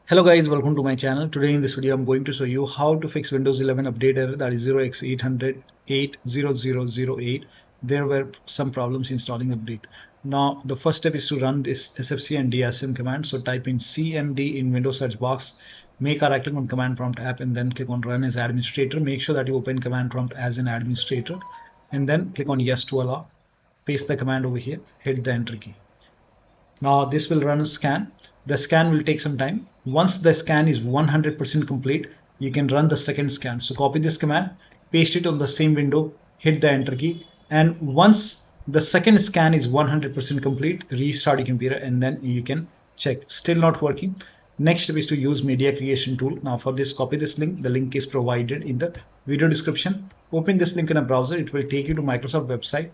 Hello guys, welcome to my channel. Today in this video I'm going to show you how to fix Windows 11 update error, that is 0x80080008. There were some problems installing update. Now the first step is to run this sfc and dsm command. So type in cmd in Windows search box, make a right click on command prompt app and then click on run as administrator. Make sure that you open command prompt as an administrator and then click on yes to allow. Paste the command over here, hit the enter key. Now this will run a scan. The scan will take some time. Once the scan is 100% complete, you can run the second scan. So copy this command, paste it on the same window, hit the enter key, and once the second scan is 100% complete, restart your computer and then you can check. Still not working. Next step is to use media creation tool. Now for this, copy this link. The link is provided in the video description. Open this link in a browser. It will take you to Microsoft website.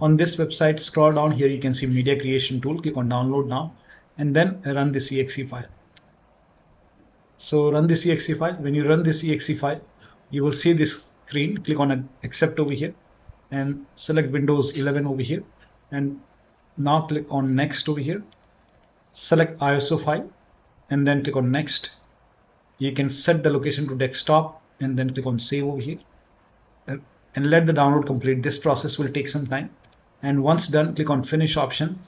On this website, scroll down here, you can see media creation tool. Click on download now and then run this exe file. So run this exe file. When you run this exe file, you will see this screen. Click on accept over here and select Windows 11 over here, and now click on next over here. Select ISO file and then click on next. You can set the location to desktop and then click on save over here and let the download complete. This process will take some time, and once done, click on finish option,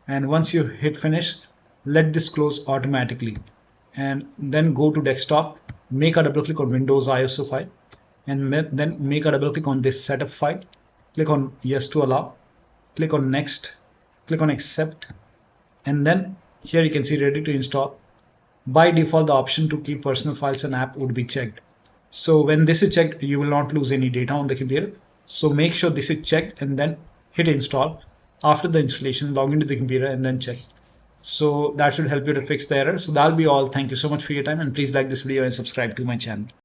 and once you hit finish, let this close automatically and then go to desktop. Make a double click on Windows ISO file and then make a double click on this setup file. Click on yes to allow, click on next, click on accept, and then here you can see ready to install. By default, the option to keep personal files and app would be checked. So when this is checked, you will not lose any data on the computer. So make sure this is checked and then hit install. After the installation, log into the computer and then check. So that should help you to fix the error. So that'll be all. Thank you so much for your time, and please like this video and subscribe to my channel.